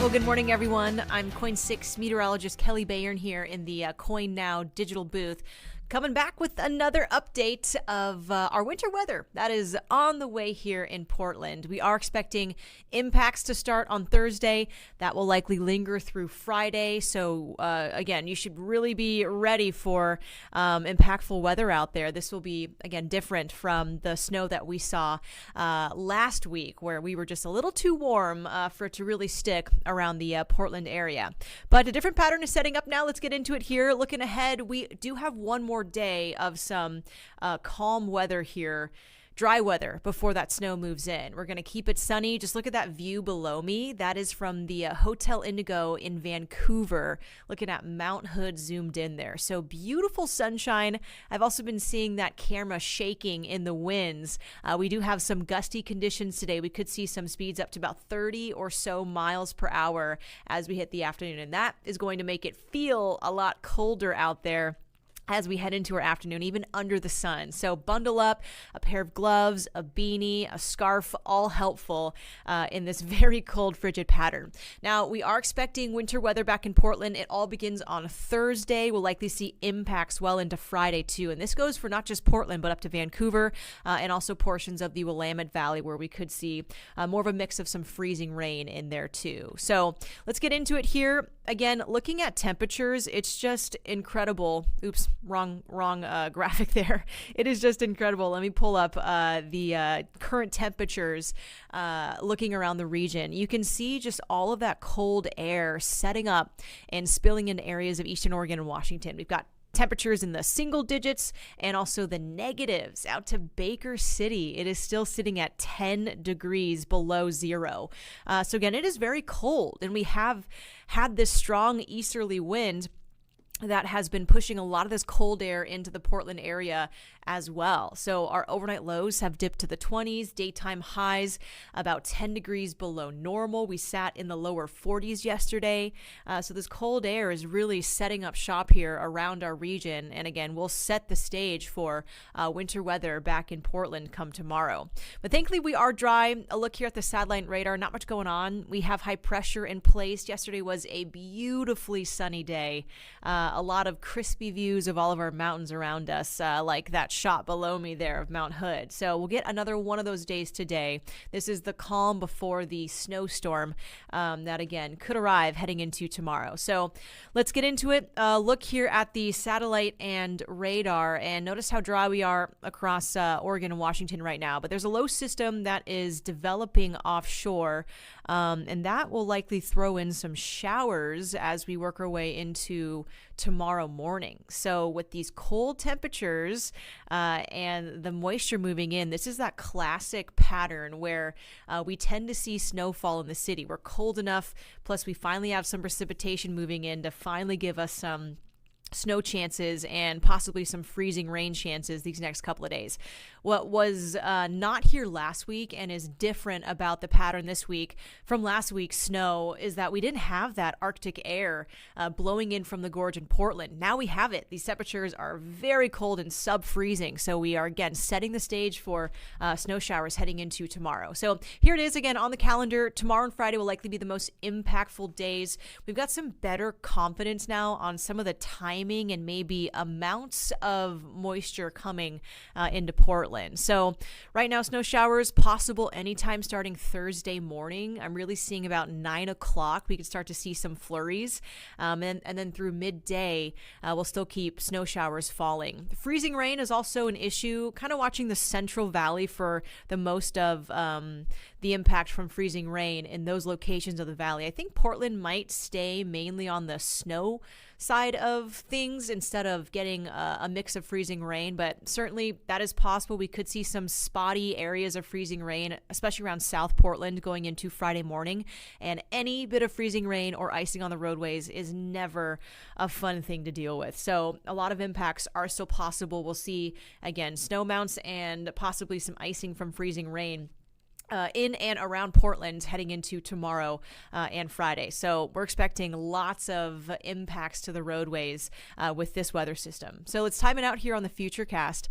Well, good morning, everyone. I'm KOIN 6 Meteorologist Kelley Bayern here in the KOIN NOW digital booth. Coming back with another update of our winter weather that is on the way here in Portland. We are expecting impacts to start on Thursday. That will likely linger through Friday. So again, you should really be ready for impactful weather out there. This will be, again, different from the snow that we saw last week, where we were just a little too warm for it to really stick around the Portland area. But a different pattern is setting up now. Let's get into it here. Looking ahead, we do have one more day of some calm weather here, dry weather before that snow moves in. We're going to keep it sunny. Just look at that view below me. That is from the Hotel Indigo in Vancouver, looking at Mount Hood zoomed in there. So beautiful sunshine. I've also been seeing that camera shaking in the winds. We do have some gusty conditions today. We could see some speeds up to about 30 or so miles per hour as we hit the afternoon, and that is going to make it feel a lot colder out there as we head into our afternoon, even under the sun. So bundle up, a pair of gloves, a beanie, a scarf, all helpful in this very cold, frigid pattern. Now, we are expecting winter weather back in Portland. It all begins on Thursday. We'll likely see impacts well into Friday, too. And this goes for not just Portland, but up to Vancouver and also portions of the Willamette Valley, where we could see more of a mix of some freezing rain in there, too. So let's get into it here. Again, looking at temperatures, it's just incredible. Oops. Wrong graphic there. It is just incredible. Let me pull up the current temperatures looking around the region. You can see just all of that cold air setting up and spilling into areas of Eastern Oregon and Washington. We've got temperatures in the single digits and also the negatives out to Baker City. It is still sitting at 10 degrees below zero. So again, it is very cold, and we have had this strong easterly wind that has been pushing a lot of this cold air into the Portland area as well. So our overnight lows have dipped to the 20s, daytime highs about 10 degrees below normal. We sat in the lower 40s yesterday. So this cold air is really setting up shop here around our region. And again, we'll set the stage for winter weather back in Portland come tomorrow. But thankfully, we are dry. A look here at the satellite radar, not much going on. We have high pressure in place. Yesterday was a beautifully sunny day. A lot of crispy views of all of our mountains around us, like that shot below me there of Mount Hood. So we'll get another one of those days today. This is the calm before the snowstorm that, again, could arrive heading into tomorrow. So let's get into it. Look here at the satellite and radar and notice how dry we are across Oregon and Washington right now. But there's a low system that is developing offshore, and that will likely throw in some showers as we work our way into tomorrow morning. So with these cold temperatures and the moisture moving in, this is that classic pattern where we tend to see snowfall in the city. We're cold enough, plus we finally have some precipitation moving in to finally give us some snow chances and possibly some freezing rain chances these next couple of days. What was not here last week and is different about the pattern this week from last week's snow is that we didn't have that Arctic air blowing in from the gorge in Portland. Now we have it. These temperatures are very cold and sub-freezing. So we are, again, setting the stage for snow showers heading into tomorrow. So here it is again on the calendar. Tomorrow and Friday will likely be the most impactful days. We've got some better confidence now on some of the timing and maybe amounts of moisture coming into Portland. So right now, snow showers possible anytime starting Thursday morning. I'm really seeing about 9 o'clock. We could start to see some flurries. And then through midday, we'll still keep snow showers falling. The freezing rain is also an issue. Kind of watching the Central Valley for the most of the impact from freezing rain in those locations of the valley. I think Portland might stay mainly on the snow side of things instead of getting a mix of freezing rain, but certainly that is possible. We could see some spotty areas of freezing rain, especially around South Portland going into Friday morning, and any bit of freezing rain or icing on the roadways is never a fun thing to deal with. So a lot of impacts are still possible. We'll see, again, snow mounts and possibly some icing from freezing rain in and around Portland heading into tomorrow and Friday. So we're expecting lots of impacts to the roadways with this weather system. So let's time it out here on the Futurecast.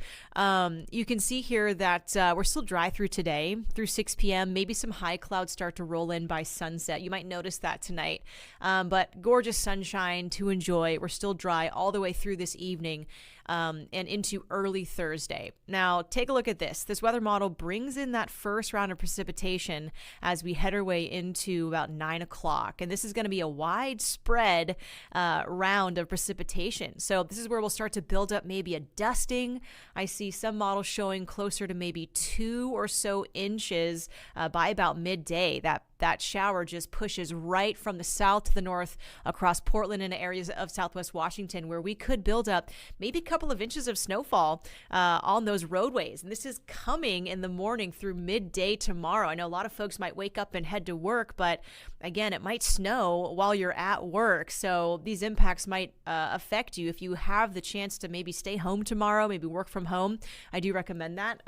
You can see here that we're still dry through today, through 6 p.m. Maybe some high clouds start to roll in by sunset. You might notice that tonight. But gorgeous sunshine to enjoy. We're still dry all the way through this evening. And into early Thursday. Now, take a look at this. This weather model brings in that first round of precipitation as we head our way into about 9 o'clock. And this is going to be a widespread round of precipitation. So this is where we'll start to build up maybe a dusting. I see some models showing closer to maybe 2 or so inches by about midday. That shower just pushes right from the south to the north across Portland and areas of southwest Washington, where we could build up maybe a couple of inches of snowfall on those roadways. And this is coming in the morning through midday tomorrow. I know a lot of folks might wake up and head to work, but again, it might snow while you're at work. So these impacts might affect you. If you have the chance to maybe stay home tomorrow, maybe work from home, I do recommend that.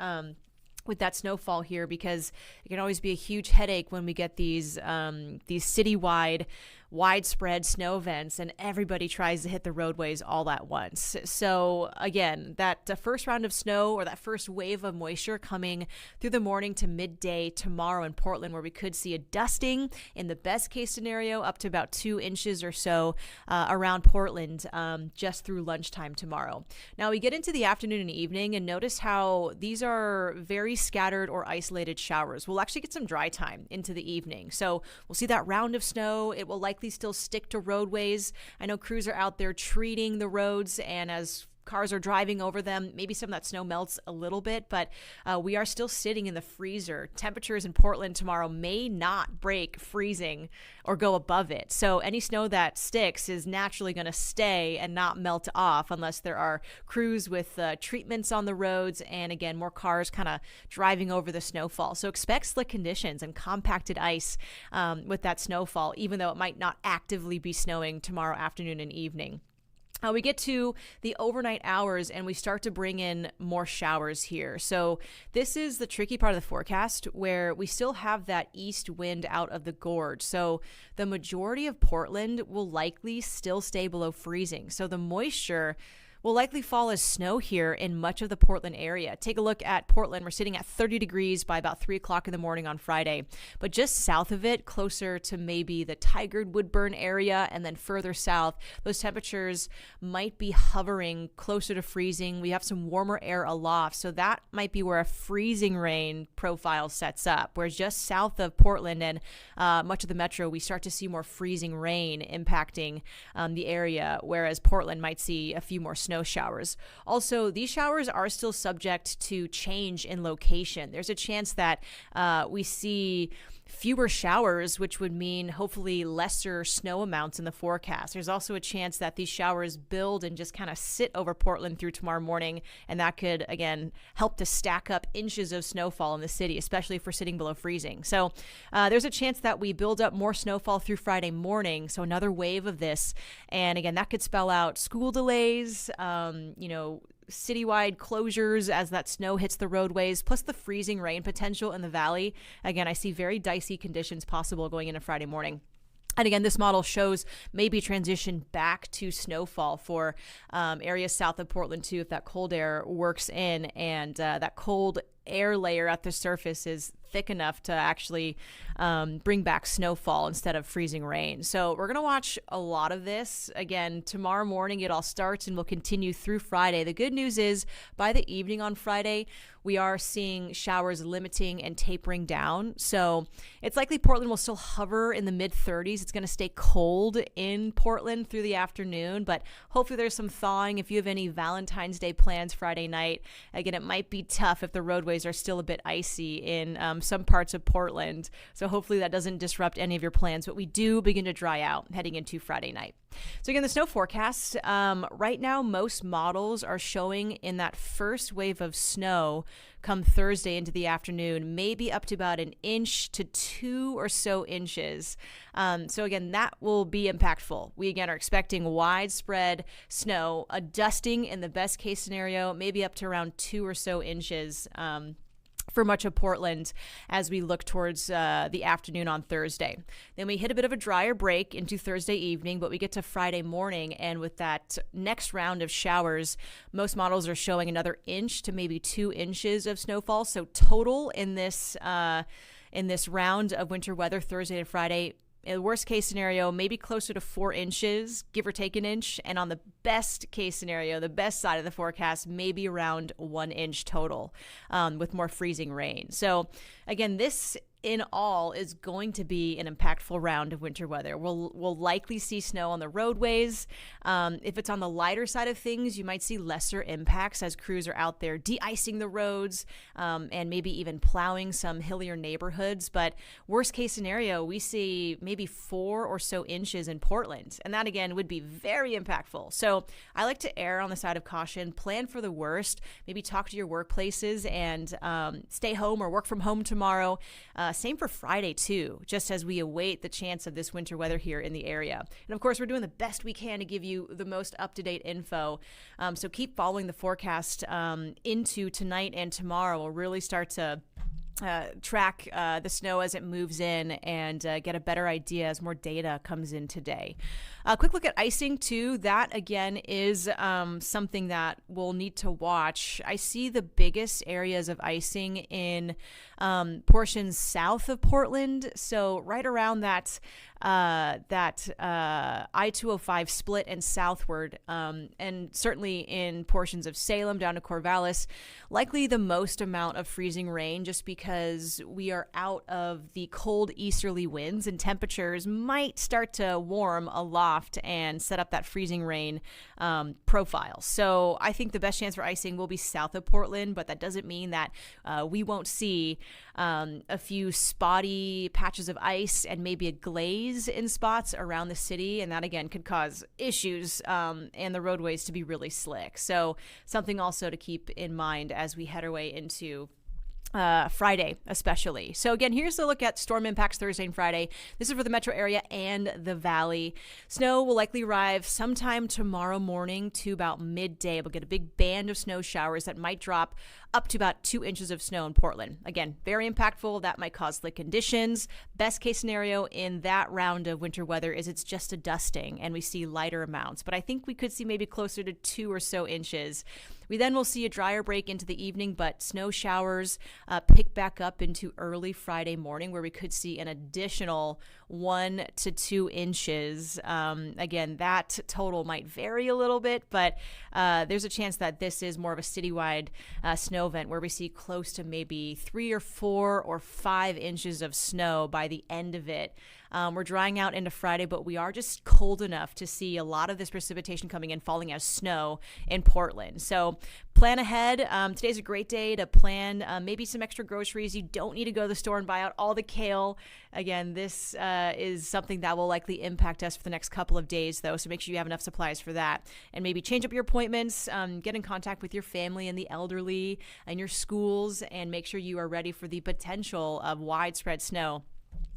With that snowfall here, because it can always be a huge headache when we get these citywide widespread snow events and everybody tries to hit the roadways all at once. So again, that first round of snow or that first wave of moisture coming through the morning to midday tomorrow in Portland, where we could see a dusting in the best case scenario up to about 2 inches or so around Portland just through lunchtime tomorrow. Now we get into the afternoon and evening, and notice how these are very scattered or isolated showers. We'll actually get some dry time into the evening. So we'll see that round of snow. It will likely still stick to roadways. I know crews are out there treating the roads, and as cars are driving over them, maybe some of that snow melts a little bit, but we are still sitting in the freezer. Temperatures in Portland tomorrow may not break freezing or go above it. So any snow that sticks is naturally going to stay and not melt off unless there are crews with treatments on the roads and, again, more cars kind of driving over the snowfall. So expect slick conditions and compacted ice with that snowfall, even though it might not actively be snowing tomorrow afternoon and evening. We get to the overnight hours and we start to bring in more showers here. So this is the tricky part of the forecast, where we still have that east wind out of the gorge. So the majority of Portland will likely still stay below freezing. So the moisture will likely fall as snow here in much of the Portland area. Take a look at Portland. We're sitting at 30 degrees by about 3 o'clock in the morning on Friday. But just south of it, closer to maybe the Tigard, Woodburn area, and then further south, those temperatures might be hovering closer to freezing. We have some warmer air aloft, so that might be where a freezing rain profile sets up. Whereas just south of Portland and much of the metro, we start to see more freezing rain impacting the area, whereas Portland might see a few more snow showers. Also, these showers are still subject to change in location. There's a chance that we see fewer showers, which would mean hopefully lesser snow amounts in the forecast. There's also a chance that these showers build and just kind of sit over Portland through tomorrow morning, and that could, again, help to stack up inches of snowfall in the city, especially if we're sitting below freezing. So there's a chance that we build up more snowfall through Friday morning, so another wave of this. And again, that could spell out school delays, citywide closures as that snow hits the roadways, plus the freezing rain potential in the valley. Again, I see very dicey conditions possible going into Friday morning. And again, this model shows maybe transition back to snowfall for areas south of Portland too, if that cold air works in and that cold air layer at the surface is thick enough to actually bring back snowfall instead of freezing rain. So we're going to watch a lot of this. Again, tomorrow morning it all starts and will continue through Friday. The good news is by the evening on Friday, we are seeing showers limiting and tapering down. So it's likely Portland will still hover in the mid-30s. It's going to stay cold in Portland through the afternoon, but hopefully there's some thawing. If you have any Valentine's Day plans Friday night, again, it might be tough if the roadways are still a bit icy in some parts of Portland. So hopefully that doesn't disrupt any of your plans, but we do begin to dry out heading into Friday night. So again, the snow forecast, right now, most models are showing in that first wave of snow come Thursday into the afternoon, maybe up to about 1 inch to 2 or so inches. So again, that will be impactful. We again are expecting widespread snow, a dusting in the best case scenario, maybe up to around 2 or so inches for much of Portland as we look towards the afternoon on Thursday. Then we hit a bit of a drier break into Thursday evening, but we get to Friday morning, and with that next round of showers, most models are showing another inch to maybe 2 inches of snowfall. So total in this round of winter weather, Thursday to Friday, in the worst case scenario, maybe closer to 4 inches, give or take an inch. And on the best case scenario, the best side of the forecast, maybe around 1 inch total, with more freezing rain. So again, this in all is going to be an impactful round of winter weather. We'll likely see snow on the roadways. If it's on the lighter side of things, you might see lesser impacts as crews are out there de-icing the roads, and maybe even plowing some hillier neighborhoods. But worst case scenario, we see maybe 4 or so inches in Portland. And that again would be very impactful. So I like to err on the side of caution, plan for the worst, maybe talk to your workplaces and stay home or work from home tomorrow. Same for Friday, too, just as we await the chance of this winter weather here in the area. And of course, we're doing the best we can to give you the most up-to-date info. So keep following the forecast into tonight and tomorrow. We'll really start to track the snow as it moves in and get a better idea as more data comes in today. A quick look at icing too. That again is something that we'll need to watch. I see the biggest areas of icing in portions south of Portland, so right around that I-205 split and southward, and certainly in portions of Salem down to Corvallis, likely the most amount of freezing rain just because we are out of the cold easterly winds and temperatures might start to warm aloft and set up that freezing rain profile. So I think the best chance for icing will be south of Portland, but that doesn't mean that we won't see a few spotty patches of ice and maybe a glaze in spots around the city, and that again could cause issues and the roadways to be really slick. So something also to keep in mind as we head our way into Friday especially. So again, here's a look at storm impacts Thursday and Friday. This is for the metro area and the valley. Snow will likely arrive sometime tomorrow morning to about midday. We'll get a big band of snow showers that might drop up to about 2 inches of snow in Portland. Again, very impactful. That might cause slick conditions. Best case scenario in that round of winter weather is it's just a dusting and we see lighter amounts. But I think we could see maybe closer to 2 or so inches. We then will see a drier break into the evening, but snow showers pick back up into early Friday morning where we could see an additional 1 to 2 inches. Again, that total might vary a little bit, but there's a chance that this is more of a citywide snow event where we see close to maybe 3 or 4 or 5 inches of snow by the end of it. We're drying out into Friday, but we are just cold enough to see a lot of this precipitation coming in, falling as snow in Portland. So plan ahead. Today's a great day to plan maybe some extra groceries. You don't need to go to the store and buy out all the kale. Again, this is something that will likely impact us for the next couple of days, though, so make sure you have enough supplies for that. And maybe change up your appointments, get in contact with your family and the elderly and your schools, and make sure you are ready for the potential of widespread snow.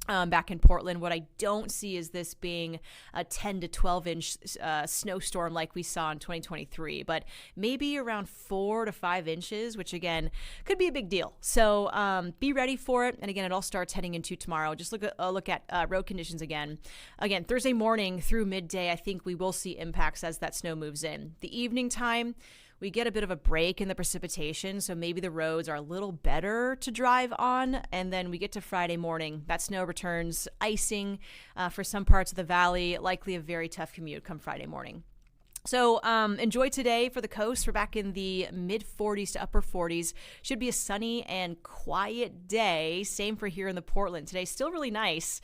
Back in Portland. What I don't see is this being a 10 to 12 inch snowstorm like we saw in 2023, but maybe around 4 to 5 inches, which again could be a big deal. So be ready for it. And again, it all starts heading into tomorrow. Just look at road conditions again. Again, Thursday morning through midday, I think we will see impacts as that snow moves in. The evening time, we get a bit of a break in the precipitation, so maybe the roads are a little better to drive on. And then we get to Friday morning. That snow returns, icing for some parts of the valley, likely a very tough commute come Friday morning. So enjoy today for the coast. We're back in the mid 40s to upper 40s. Should be a sunny and quiet day. Same for here in the Portland. Today still really nice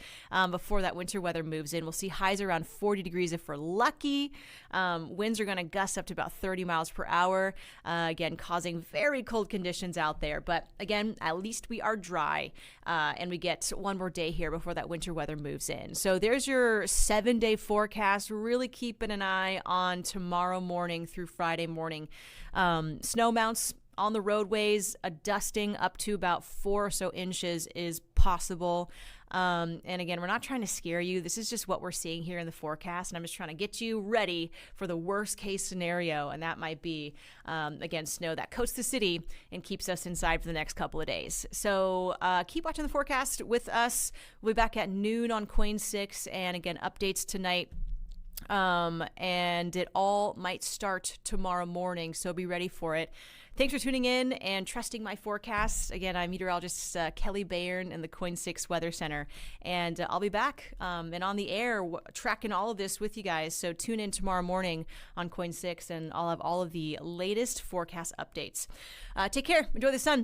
before that winter weather moves in. We'll see highs around 40 degrees if we're lucky. Winds are going to gust up to about 30 miles per hour. Again, causing very cold conditions out there. But again, at least we are dry and we get one more day here before that winter weather moves in. So there's your 7-day forecast. Really keeping an eye on tomorrow morning through Friday morning. Snow amounts on the roadways, a dusting up to about 4 or so inches is possible. And again, we're not trying to scare you. This is just what we're seeing here in the forecast. And I'm just trying to get you ready for the worst case scenario. And that might be, again, snow that coats the city and keeps us inside for the next couple of days. So keep watching the forecast with us. We'll be back at noon on KOIN 6. And again, updates tonight. And it all might start tomorrow morning. So be ready for it. Thanks for tuning in and trusting my forecasts. Again, I'm meteorologist Kelley Bayern in the KOIN 6 Weather Center. And I'll be back and on the air tracking all of this with you guys. So tune in tomorrow morning on KOIN 6 and I'll have all of the latest forecast updates. Take care. Enjoy the sun.